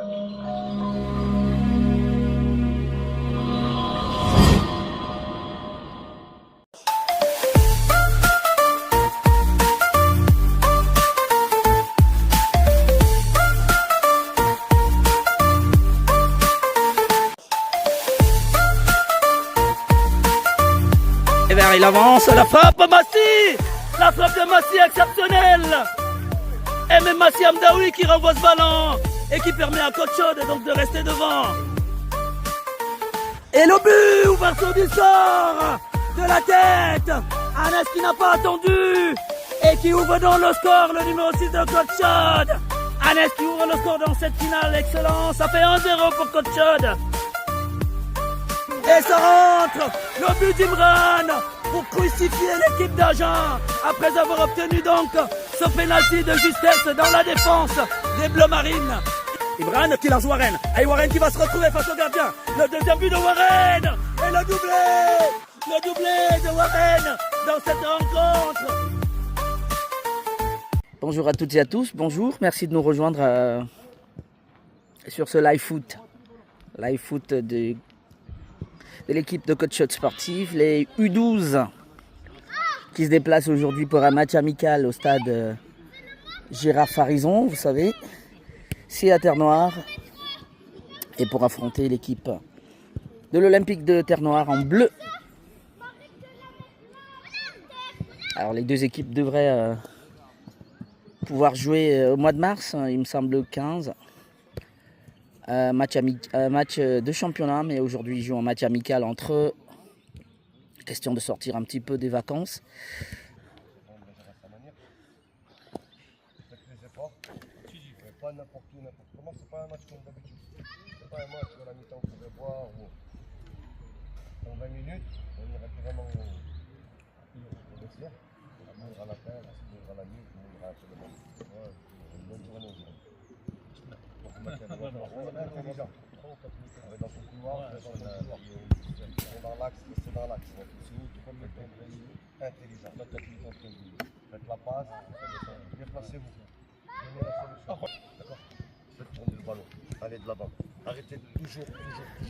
Et bien il avance, la frappe Massi. La frappe de Massi exceptionnelle. Et même Massi Amdaoui qui renvoie ce ballon et qui permet à Côte Chaude donc de rester devant. Et le but, ouverture du sort de la tête. Anes qui n'a pas attendu et qui ouvre donc le score, le numéro 6 de Côte Chaude. Anes qui ouvre le score dans cette finale, excellent. Ça fait 1-0 pour Côte Chaude. Et ça rentre, le but d'Imran pour crucifier l'équipe d'Agen après avoir obtenu donc ce pénalty de justesse dans la défense des Bleus Marines. Imran qui lance Warren, et Warren qui va se retrouver face au gardien. Le deuxième but de Warren et le doublé de Warren dans cette rencontre. Bonjour à toutes et à tous, bonjour, merci de nous rejoindre sur ce live foot de l'équipe de Côte Chaude Sportive, les U12 qui se déplacent aujourd'hui pour un match amical au stade Gérard Farison, vous savez, c'est à Terre-Noire, et pour affronter l'équipe de l'Olympique de Terre-Noire en bleu. Alors les deux équipes devraient pouvoir jouer au mois de mars, il me semble le 15. Match de championnat, mais aujourd'hui ils jouent un match amical entre eux. Question de sortir un petit peu des vacances. Pas n'importe où, n'importe comment, c'est pas un match comme d'habitude. C'est pas un match de la mi-temps qu'on pouvait voir où en 20 minutes, on ira vraiment au vestiaire, on mourra la terre, on mourra la nuit, on mourra tout le monde. Une bonne journée aujourd'hui. Donc le match est intelligent. On est dans son couloir, on est dans l'axe, c'est dans l'axe. Intelligent. Faites la passe, déplacez-vous. D'accord. Faites tourner le ballon, allez de l'avant. Arrêtez toujours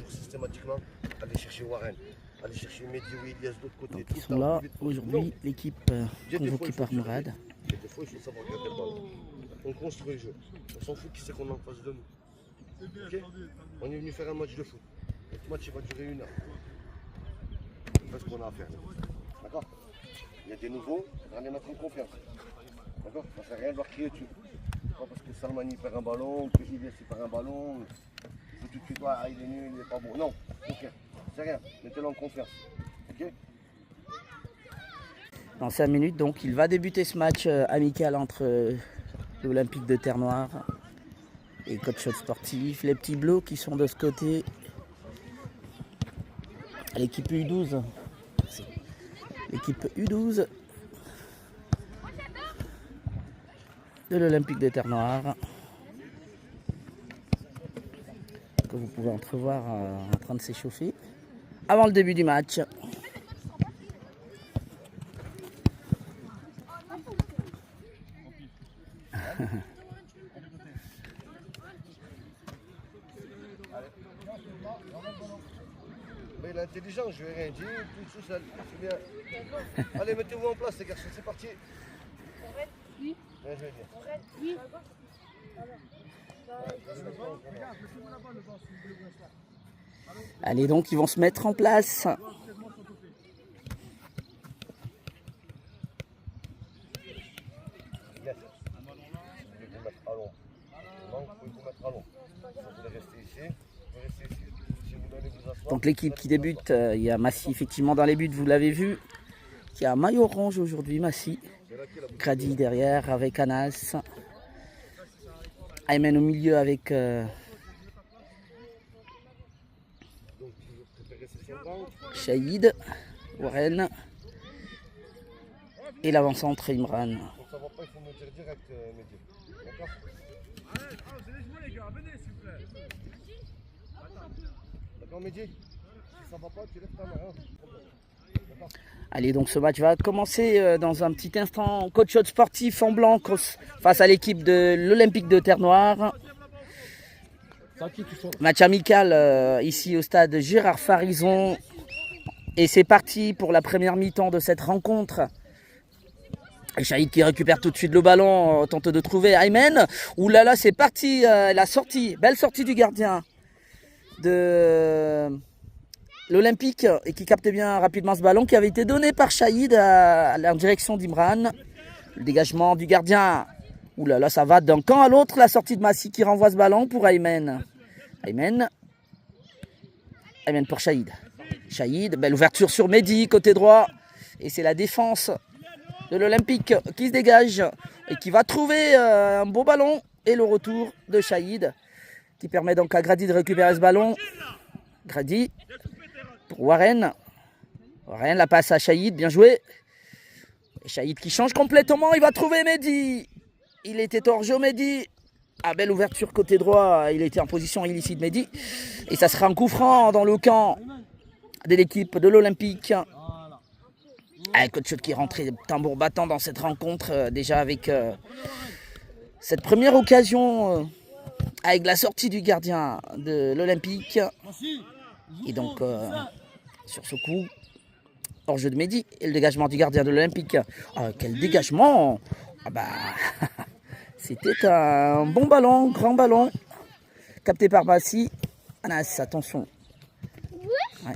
systématiquement, allez chercher Warren, allez chercher Mehdi ou Ilyes de l'autre côté. Donc, ils sont là aujourd'hui, l'équipe convoquée par Mourad. Des fois, il faut savoir garder le ballon. On construit le jeu. On s'en fout qui c'est qu'on a en face de nous. Okay, on est venu faire un match de foot. Notre match il va durer 1 heure. C'est ce qu'on a à faire. D'accord. Il y a des nouveaux, on va les mettre en confiance. D'accord. Ça ne sert à rien de leur crier dessus. Pas parce que Salmani perd un ballon, que Ilyes perd un ballon, que tout de suite, ah, il est nul, il n'est pas bon. Non, ok, c'est rien, mettez-le en confiance. Ok. Dans 5 minutes, donc, il va débuter ce match amical entre l'Olympique de Terre-Noire et Côte Chaude Sportif. Les petits bleus qui sont de ce côté. L'équipe U12. L'équipe U12 de l'Olympique de Terre-Noire, que vous pouvez entrevoir en train de s'échauffer avant le début du match. Mais il est intelligent, je lui ai rien dit, tout seul, c'est bien. Allez, mettez-vous en place les garçons, c'est parti. Oui. Bien joué, bien. Oui. Allez, donc ils vont se mettre en place. Yes. Vous pouvez vous mettre à l'ombre. Non, vous pouvez vous mettre à l'ombre. Vous voulez rester ici, vous restez ici. Si vous voulez vous asseoir. Donc l'équipe qui débute, il y a Massi effectivement dans les buts, vous l'avez vu. Qui a un maillot orange aujourd'hui, Massi. Grady derrière avec Anas. Aymen au milieu avec Shahid, Warren et l'avant-centre Imran. Donc ça va pas, il faut me dire direct, Mehdi. D'accord. D'accord, Mehdi. Si ça va pas, tu lèves ta main. Hein. Allez, donc ce match va commencer dans un petit instant. Côte Chaude Sportif en blanc face à l'équipe de l'Olympique de Terre-Noire. Match amical ici au stade Gérard Farison. Et c'est parti pour la première mi-temps de cette rencontre. Shahid qui récupère tout de suite le ballon, tente de trouver Aymen. Ouh là là, c'est parti, la sortie, belle sortie du gardien de l'Olympique et qui captait bien rapidement ce ballon qui avait été donné par Shahid en direction d'Imran. Le dégagement du gardien. Ouh là là, ça va d'un camp à l'autre. La sortie de Massi qui renvoie ce ballon pour Aymen. Aymen pour Shahid. Shahid, belle ouverture sur Mehdi, côté droit. Et c'est la défense de l'Olympique qui se dégage et qui va trouver un beau ballon. Et le retour de Shahid qui permet donc à Grady de récupérer ce ballon. Grady pour Warren. Warren, la passe à Shahid, bien joué. Et Shahid qui change complètement, il va trouver Mehdi. Il était hors jeu Mehdi. Ah, belle ouverture côté droit, il était en position illicite Mehdi. Et ça sera un coup franc dans le camp de l'équipe de l'Olympique. Coach qui est rentré tambour battant dans cette rencontre, déjà avec cette première occasion avec la sortie du gardien de l'Olympique. Et donc, sur ce coup, hors jeu de Mehdi et le dégagement du gardien de l'Olympique. Quel dégagement! C'était un bon ballon, grand ballon, capté par Massi. Anas, attention. Ouais.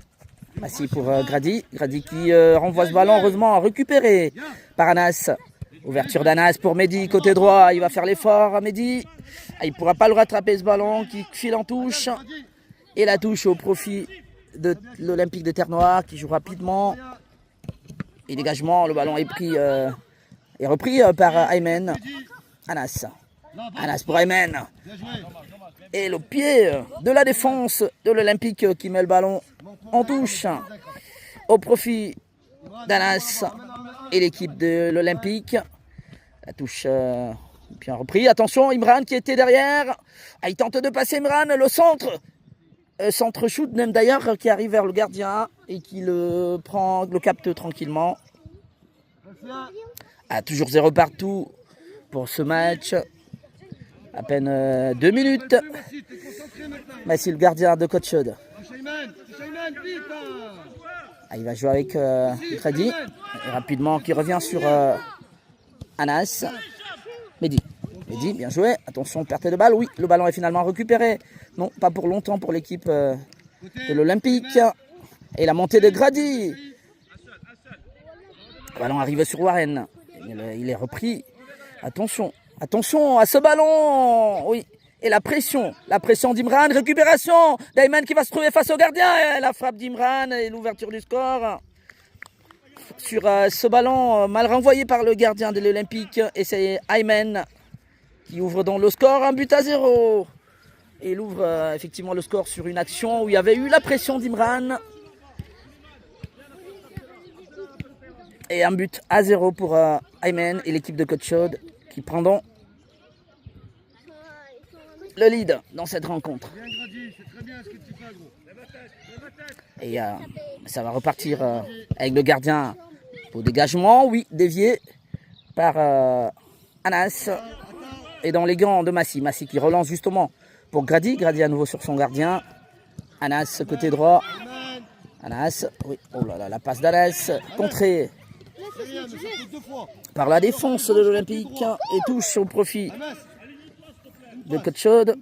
Massi pour Grady. Grady qui renvoie ce ballon, heureusement récupéré par Anas. Ouverture d'Anas pour Mehdi, côté droit. Il va faire l'effort à Mehdi. Il ne pourra pas le rattraper ce ballon qui file en touche. Et la touche au profit de l'Olympique de Terre-Noire qui joue rapidement. Et dégagement, le ballon est repris par Aymen. Anas pour Aymen. Et le pied de la défense de l'Olympique qui met le ballon en touche au profit d'Anas et l'équipe de l'Olympique. La touche bien repris. Attention, Imran qui était derrière. Il tente de passer Imran, le centre. Centre shoot même d'ailleurs qui arrive vers le gardien et qui le capte tranquillement. Toujours 0 partout pour ce match. À peine 2 minutes. Massi, le gardien de Coach Chaude. Il va jouer avec Grady. Et rapidement qui revient sur Anas. Mehdi, bien joué. Attention, perte de balle. Oui, le ballon est finalement récupéré. Non, pas pour longtemps pour l'équipe de l'Olympique. Et la montée de Grady. Le ballon arrive sur Warren. Il est repris. Attention à ce ballon. Oui. Et la pression d'Imran. Récupération d'Ayman qui va se trouver face au gardien. Et la frappe d'Imran et l'ouverture du score. Sur ce ballon mal renvoyé par le gardien de l'Olympique. Et c'est Ayman qui ouvre donc le score. 1-0. Et il ouvre effectivement le score sur une action où il y avait eu la pression d'Imran. Et 1-0 pour Ayman et l'équipe de Coach Chaude qui prend donc le lead dans cette rencontre. Et ça va repartir avec le gardien au dégagement. Oui, dévié par Anas. Et dans les gants de Massi. Massi qui relance justement pour Grady. Grady à nouveau sur son gardien. Anas côté droit. Anas. Oui. Oh là là, la passe d'Anas. Contrée par la défense de l'Olympique. Et touche au profit de Coach Chaude.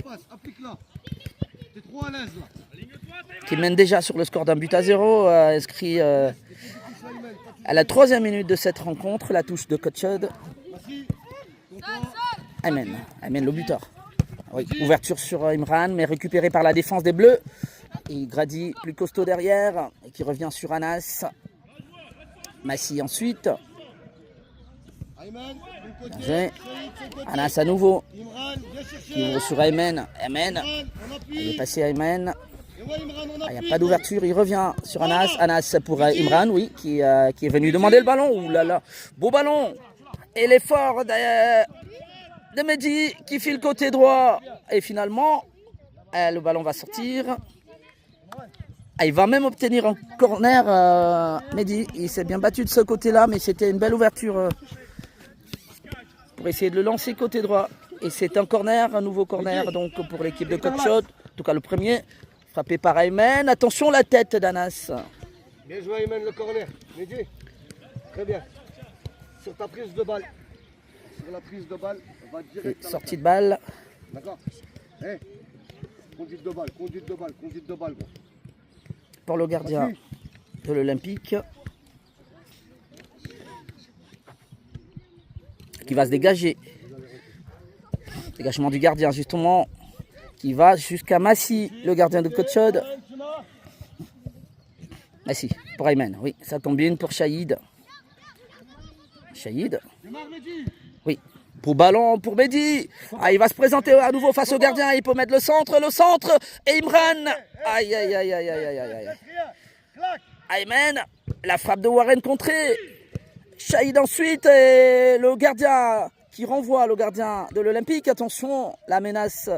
Qui mène déjà sur le score d'1-0. Inscrit à la 3e minute de cette rencontre. La touche de Coach Chaude. Aymen le buteur. Oui, ouverture sur Imran, mais récupéré par la défense des Bleus. Et Grady plus costaud derrière, et qui revient sur Anas. Massi ensuite. Anas à nouveau. Qui ouvre sur Aymen. Il est passé à Aymen. Il n'y a pas d'ouverture, il revient sur Anas. Anas pour Imran, oui, qui est venu demander le ballon. Ouh là là, beau ballon. Et l'effort de Mehdi qui file côté droit. Et finalement, le ballon va sortir. Il va même obtenir un corner, Mehdi. Il s'est bien battu de ce côté-là, mais c'était une belle ouverture pour essayer de le lancer côté droit. Et c'est un corner, un nouveau corner donc pour l'équipe de Coach Chaude. En tout cas, le premier, frappé par Aymen. Attention, la tête d'Anas. Bien joué, Aymen, le corner. Mehdi. Très bien. Sur ta prise de balle. Sur la prise de balle, on va direct. Sortie de balle. D'accord. Hey. Conduite de balle, conduite de balle, conduite de balle. Gros. Pour le gardien de l'Olympique. Qui va se dégager. Dégagement du gardien, justement. Qui va jusqu'à Massy, le gardien de Coach-Chaude. Massy, pour Aymen. Oui, ça tombe bien pour Shahid. Shahid. Oui. Pour ballon, pour Mehdi. Ah, il va se présenter à nouveau face au gardien. Il peut mettre le centre. Et Imran. Aïe, aïe, aïe, aïe, aïe, aïe, aïe. Aymen, la frappe de Warren contrée. Shahid ensuite. Et le gardien qui renvoie le gardien de l'Olympique. Attention, la menace,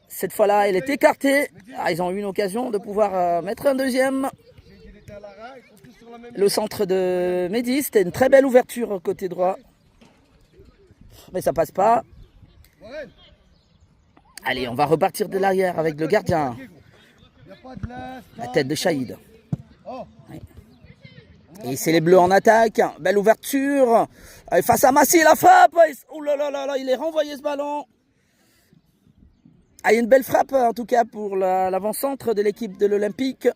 cette fois-là, elle est écartée. Ah, ils ont eu une occasion de pouvoir mettre un deuxième. Le centre de Mehdi, c'était une très belle ouverture côté droit. Mais ça passe pas. Allez, on va repartir de l'arrière avec le gardien. La tête de Shahid. Oui. Et c'est les Bleus en attaque. Belle ouverture. Face à Massy, la frappe. Oh là là là là, il est renvoyé ce ballon. Ah, il y a une belle frappe en tout cas pour l'avant-centre de l'équipe de l'Olympique.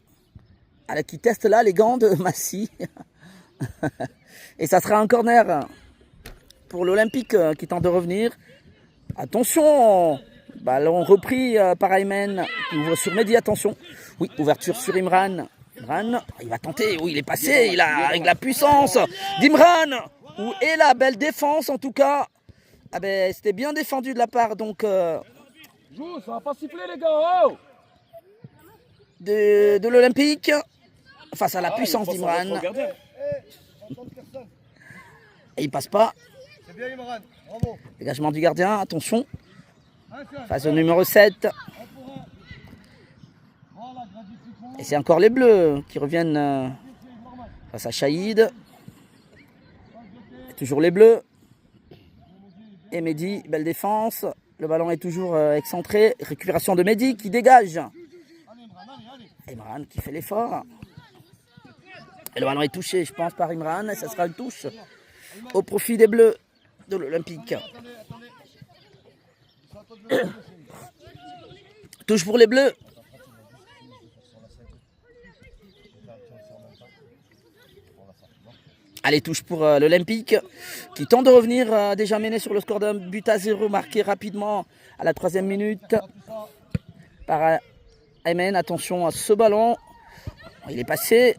Qui teste là les gants de Massy. Et ça sera un corner pour l'Olympique qui tente de revenir. Attention, ballon repris par Aymen qui ouvre sur Mehdi, attention. Oui, ouverture sur Imran. Imran, il va tenter, oui il est passé, il a avec la puissance d'Imran. Où est la belle défense en tout cas. Ah ben c'était bien défendu de la part donc Joue, ça va pas siffler les gars. Oh de l'Olympique face à la puissance d'Imran. Et il passe pas. C'est bien, Imran. Bravo. Dégagement du gardien, attention. Face au numéro 7. Et c'est encore les Bleus qui reviennent face à Shahid. Et toujours les Bleus. Et Mehdi, belle défense. Le ballon est toujours excentré. Récupération de Mehdi qui dégage. Imran qui fait l'effort. Et le ballon est touché, je pense, par Imran. Et ça sera une touche au profit des Bleus de l'Olympique. Touche pour les Bleus. Allez, touche pour l'Olympique qui tente de revenir, déjà mené sur le score d'un but à 0, marqué rapidement à la 3e minute par Aymen. Attention à ce ballon. Il est passé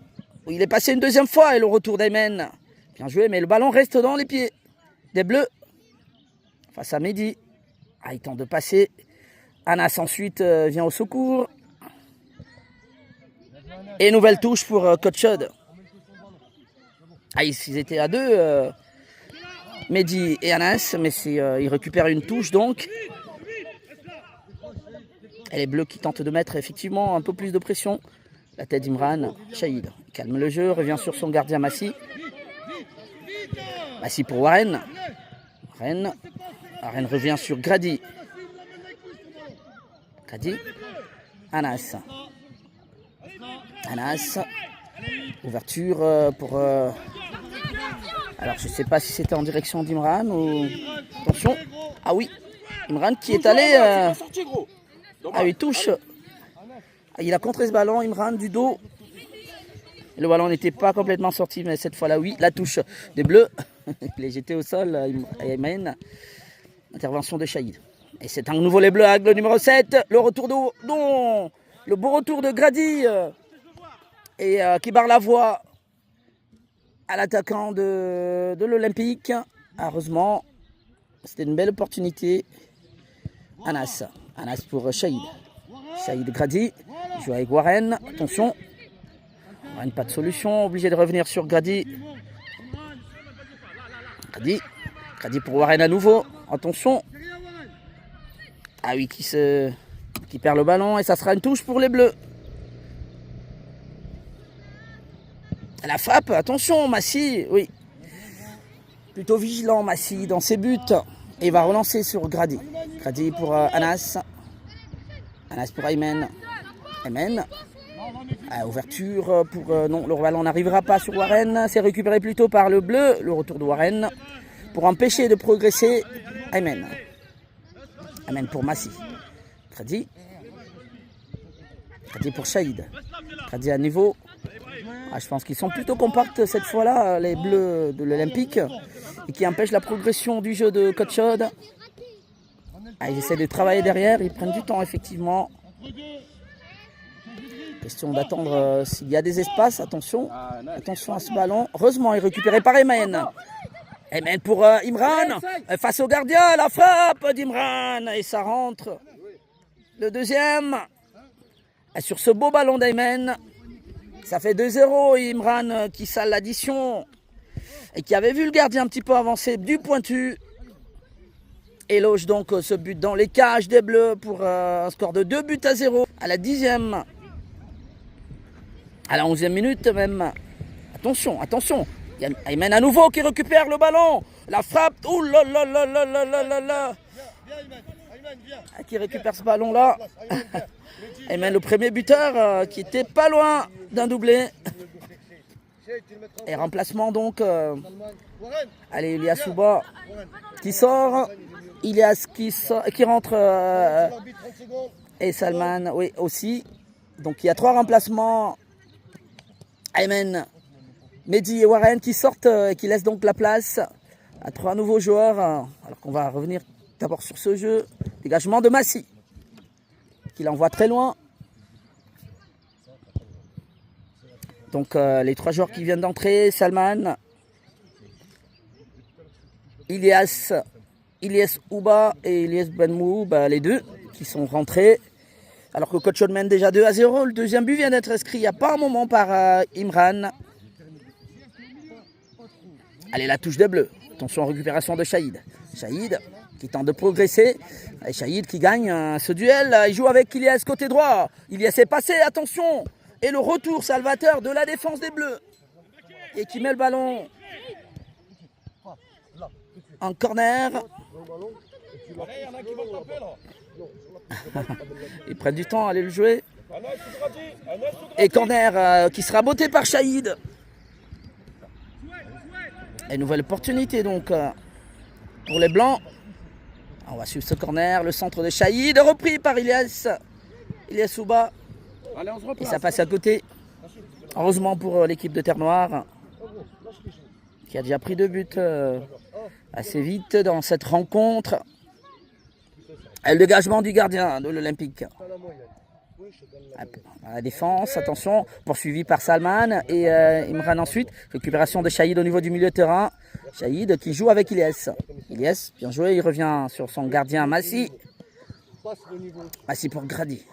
une deuxième fois et le retour d'Aymen. Bien joué, mais le ballon reste dans les pieds des Bleus face à Mehdi. Ah, il tente de passer. Anas ensuite vient au secours. Et nouvelle touche pour Coach-Chaude. Ah, ils étaient à deux, Mehdi et Anas, mais ils récupèrent une touche donc. Et les Bleus qui tentent de mettre effectivement un peu plus de pression. La tête d'Imran, Shahid calme le jeu, revient sur son gardien Massy. Massy pour Warren. Warren revient sur Grady. Grady. Anas. Ouverture pour... Alors je ne sais pas si c'était en direction d'Imran ou... Attention. Ah oui. Imran qui est allé... Ah oui, touche. Il a contré ce ballon, Imran, du dos. Le ballon n'était pas complètement sorti, mais cette fois-là, oui. La touche des Bleus. Il est jeté au sol, Aymen. Intervention de Shahid. Et c'est un nouveau les Bleus avec le numéro 7. Le retour de... Non, le beau retour de Grady. Et qui barre la voie à l'attaquant de l'Olympique. Heureusement, c'était une belle opportunité. Anas pour Shahid. Shahid Grady. Il joue avec Warren. Attention. Warren, pas de solution. Obligé de revenir sur Grady. Grady pour Warren à nouveau. Attention. Ah oui, qui perd le ballon. Et ça sera une touche pour les Bleus. La frappe, attention, Massy, oui. Plutôt vigilant, Massy, dans ses buts. Et il va relancer sur Grady. Grady pour Anas. Anas pour Aymen. Aymen. Ouverture pour... non, le ballon n'arrivera pas sur Warren. C'est récupéré plutôt par le bleu. Le retour de Warren. Pour empêcher de progresser. Aymen. Aymen pour Massi. Kradi. Kradi pour Shahid. Kradi à niveau. Je pense qu'ils sont plutôt compacts cette fois-là, les bleus de l'Olympique. Et qui empêchent la progression du jeu de Coach Chaude. Ils essaient de travailler derrière. Ils prennent du temps effectivement. Question d'attendre s'il y a des espaces. Attention. Attention à ce ballon. Heureusement, il est récupéré par Aymen. Aymen pour Imran. Face au gardien. La frappe d'Imran. Et ça rentre. Le deuxième. Et sur ce beau ballon d'Aymen. Ça fait 2-0. Imran qui sale l'addition. Et qui avait vu le gardien un petit peu avancer du pointu. Éloge donc ce but dans les cages des Bleus pour un score de 2-0 à la 10e. À la 11e minute même. Attention, attention. Il y a Aymen à nouveau qui récupère le ballon. La frappe. Ouh là là là là là là là là. Qui récupère ce ballon là. Aymen le premier buteur qui était pas loin d'un doublé. Et remplacement donc. Allez, Ilias Souba qui sort. Ilias qui rentre. Et Salman, oui, aussi. Donc il y a 3 remplacements. Aymen, Mehdi et Warren qui sortent et qui laissent donc la place à 3 nouveaux joueurs. Alors qu'on va revenir d'abord sur ce jeu. Dégagement de Massi qui l'envoie très loin. Donc les 3 joueurs qui viennent d'entrer, Salman, Ilias Ouba et Ilias Benmou, les 2 qui sont rentrés. Alors que Coach Chaude mène déjà 2-0. Le deuxième but vient d'être inscrit il n'y a pas un moment par Imran. Allez, la touche des Bleus. Attention, récupération de Shahid. Shahid qui tente de progresser. Et Shahid qui gagne ce duel. Il joue avec Ilias côté droit. Ilias est passé, attention. Et le retour salvateur de la défense des Bleus. Et qui met le ballon en corner. Ils prennent du temps à aller le jouer. Et corner qui sera botté par Shahid. Et nouvelle opportunité donc pour les Blancs. On va suivre ce corner. Le centre de Shahid repris par Ilias Souba. Et ça passe à côté. Heureusement pour l'équipe de Terre Noire qui a déjà pris 2 buts assez vite dans cette rencontre. Et le dégagement du gardien de l'Olympique. À la défense, attention, poursuivi par Salman et Imran ensuite. Récupération de Shahid au niveau du milieu de terrain. Shahid qui joue avec Ilias. Ilias, bien joué, il revient sur son gardien Massi. Massi pour Grady.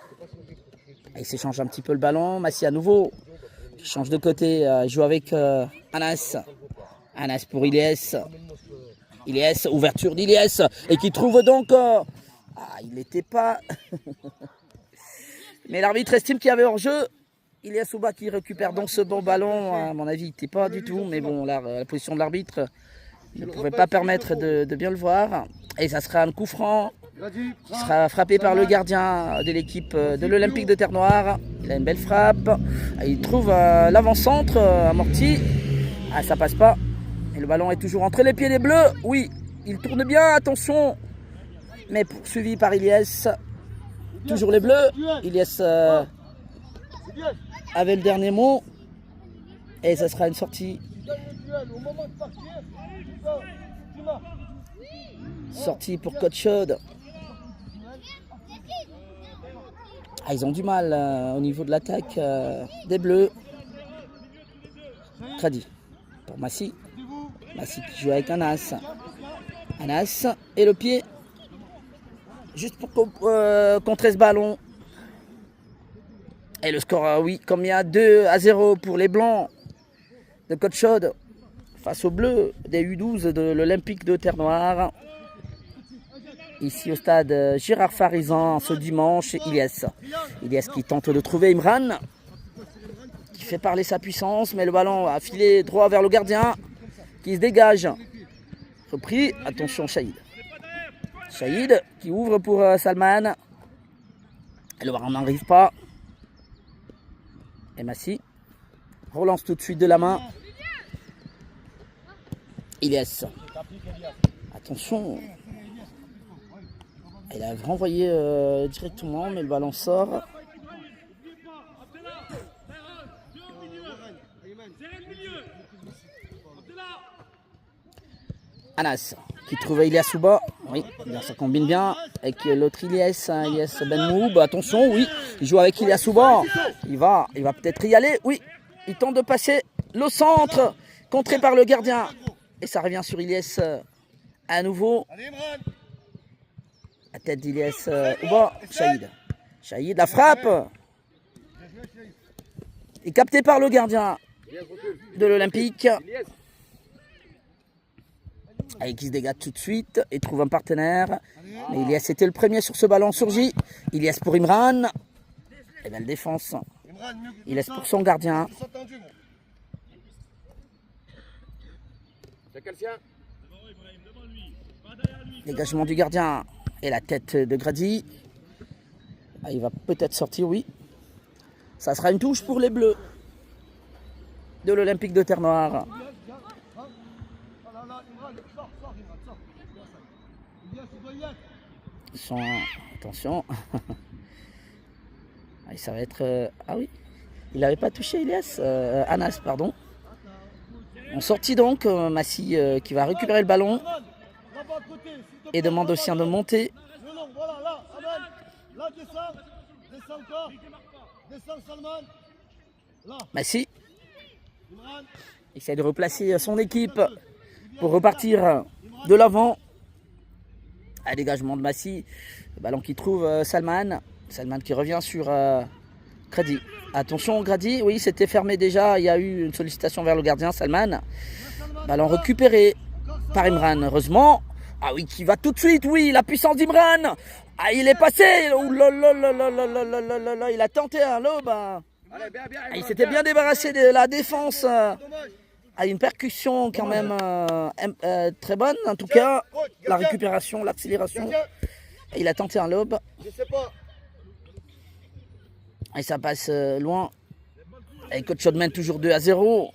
Il s'échange un petit peu le ballon. Massi à nouveau. Il change de côté, il joue avec Anas. Anas pour Ilias. Ilias, ouverture d'Ilias. Et qui trouve donc... il n'était pas... Mais l'arbitre estime qu'il y avait hors-jeu. Ilias Souba qui récupère donc ce bon ballon. À mon avis, il n'était pas du tout. Mais bon, la position de l'arbitre ne pouvait pas permettre de bien le voir. Et ça sera un coup franc qui sera frappé par le gardien de l'équipe de l'Olympique de Terre Noire. Il a une belle frappe. Il trouve l'avant-centre amorti. Ça passe pas. Et le ballon est toujours entre les pieds des Bleus. Oui, il tourne bien, attention. Mais poursuivi par Ilias. Toujours les Bleus. Ilias avait le dernier mot. Et ça sera une sortie. Sortie pour Coach Chaude. Ils ont du mal au niveau de l'attaque des Bleus. Kradi pour Massi. Massi qui joue avec Anas. Anas et le pied. Juste pour contrer ce ballon. Et le score, oui, comme il y a 2-0 pour les Blancs de Coach Chaude face aux Bleus des U12 de l'Olympique de Terre Noire. Ici au stade Gérard Pharizan ce dimanche. Ilias qui tente de trouver Imran. Qui fait parler sa puissance, mais le ballon a filé droit vers le gardien. Qui se dégage. Repris, attention Shahid. Shahid qui ouvre pour Salman. Et le ballon n'arrive pas. Et Massy relance tout de suite de la main. Ilyes. Attention. Il a renvoyé directement, mais le ballon sort. Anas qui trouve Ilyes Souba. Oui, ça combine bien avec l'autre Ilyes, Ilyes Benmoub. Attention, oui, il joue avec Ilyes Souba. Il va peut-être y aller. Oui, il tente de passer le centre, contré par le gardien. Et ça revient sur Ilyes à nouveau. La tête d'Ilyes Ouba. Shahid, la frappe. Et capté par le gardien de l'Olympique. Et qui se dégage tout de suite et trouve un partenaire. Mais Ilyes était le premier sur ce ballon surgi. Ilyes pour Imran. Et belle défense. Ilyes pour son gardien. Dégagement du gardien. Et la tête de Grady. Il va peut-être sortir, oui. Ça sera une touche pour les Bleus de l'Olympique de Terre-Noire. Attention. Ça va être... ah oui, il n'avait pas touché Ilyes. Anas, pardon. On sortit donc Massy qui va récupérer le ballon. Et demande aussi de monter. Massy essaie de replacer son équipe pour repartir de l'avant. Un dégagement de Massy. Le ballon qui trouve Salman. Salman qui revient sur Grady. Attention Grady, oui c'était fermé déjà. Il y a eu une sollicitation vers le gardien Salman. Ballon récupéré par Imran. Heureusement. Ah oui, qui va tout de suite, oui, la puissance d'Imran. Ah, il est passé. Il a tenté un lob. Il s'était bien débarrassé de la défense. Une percussion quand même très bonne. En tout cas, la récupération, l'accélération. Il a tenté un lob. Et ça passe loin. Et Coach mène toujours 2-0.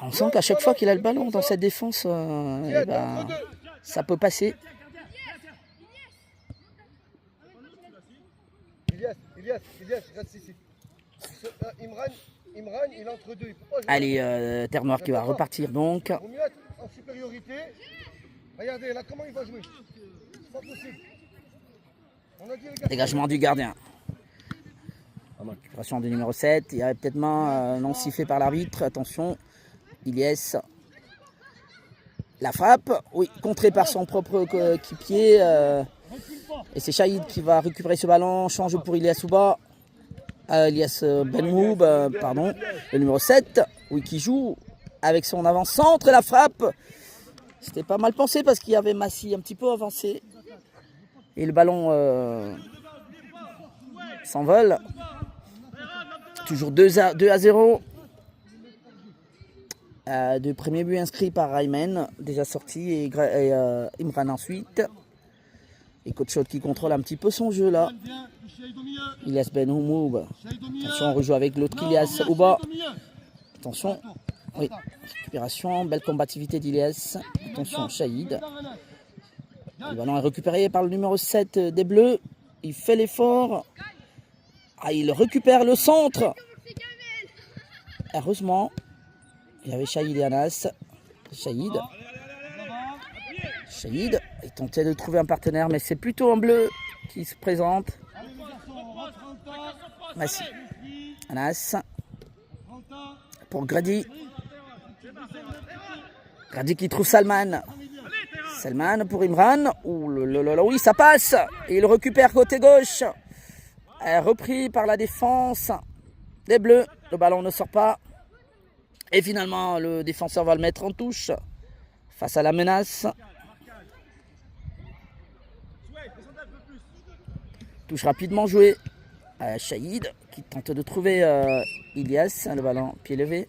On sent qu'à chaque fois qu'il a le ballon dans cette défense, ça peut passer. Ilyes, reste ici. Imran, il est entre deux. Allez, Terre-Noire qui va repartir donc. Il vaut mieux être en supériorité. Regardez là comment il va jouer. C'est pas possible. Dégagement du gardien. Récupération du numéro 7. Il y avait peut-être main non sifflée par l'arbitre. Attention. Ilyes. La frappe. Oui, contrée par son propre équipier. Et c'est Shahid qui va récupérer ce ballon. Change pour Ilyes Ouba. Ilyes Benmoub, pardon. Le numéro 7. Oui, qui joue avec son avant-centre. Et la frappe. C'était pas mal pensé parce qu'il y avait Massy un petit peu avancé. Et le ballon s'envole. Toujours 2-0. De premier but inscrit par Ayman, déjà sorti, et Imran ensuite. Et Coach qui contrôle un petit peu son jeu là. Ilyes Benmoub. Attention, on rejoue avec l'autre Ilyes Ouba. Attention. Oui, récupération, belle combativité d'Ilyes. Attention, Shahid. Le ballon est récupéré par le numéro 7 des Bleus. Il fait l'effort. Il récupère le centre. Heureusement, il y avait Shahid et Anas. Shahid, il tentait de trouver un partenaire, mais c'est plutôt un bleu qui se présente. Massy. Anas. Pour Grady. Grady qui trouve Salman. Salman pour Imran. Oui, ça passe. Et il récupère côté gauche. Repris par la défense des Bleus. Le ballon ne sort pas. Et finalement, le défenseur va le mettre en touche face à la menace. Touche rapidement jouée. Shahid qui tente de trouver Ilyes. Le ballon pied levé.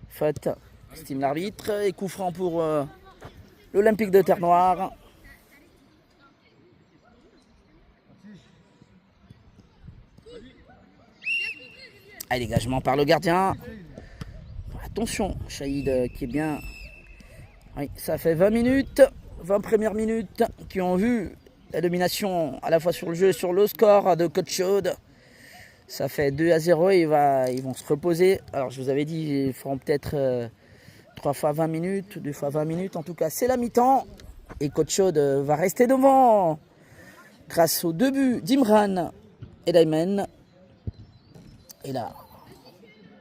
Faute, estime l'arbitre. Et coup franc pour l'Olympique de Terre-Noire. Ah, dégagement par le gardien. Attention, Shahid qui est bien. Oui, ça fait 20 minutes, 20 premières minutes qui ont vu la domination à la fois sur le jeu et sur le score de Coach Chaude. Ça fait 2-0 et ils vont se reposer. Alors je vous avais dit, ils feront peut-être 3 fois 20 minutes, 2 fois 20 minutes. En tout cas, c'est la mi-temps. Et Coach Chaude va rester devant grâce aux 2 buts d'Imran et d'Aymen. Et là,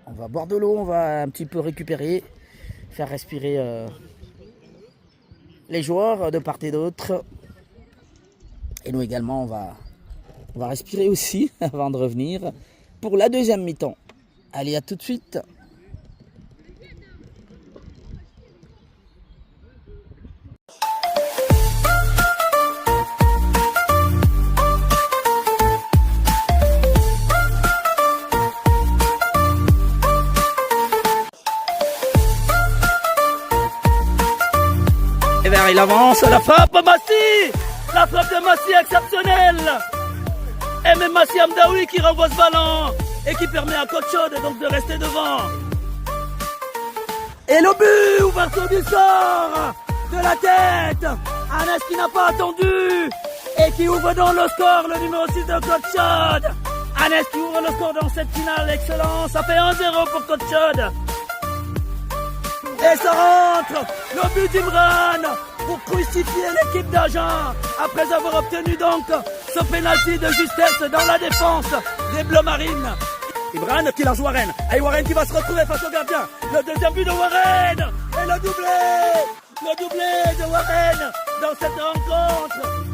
on va boire de l'eau, on va un petit peu récupérer, faire respirer les joueurs de part et d'autre. Et nous également, on va respirer aussi avant de revenir pour la deuxième mi-temps. Allez, à tout de suite. Et vers il avance, la frappe Massi. La frappe de Massi exceptionnelle. Et même Massi Amdaoui qui renvoie ce ballon et qui permet à Coach Chaude donc de rester devant. Et le but, ouverture du sort de la tête. Anes qui n'a pas attendu et qui ouvre dans le score, le numéro 6 de Coach Chaude. Anes qui ouvre le score dans cette finale, excellent. Ça fait 1-0 pour Coach Chaude. Et ça rentre, le but d'Imran pour crucifier l'équipe d'Agen après avoir obtenu donc ce pénalty de justesse dans la défense des Bleus Marines. Imran qui lance Warren, et Warren qui va se retrouver face au gardien. Le deuxième but de Warren et le doublé de Warren dans cette rencontre.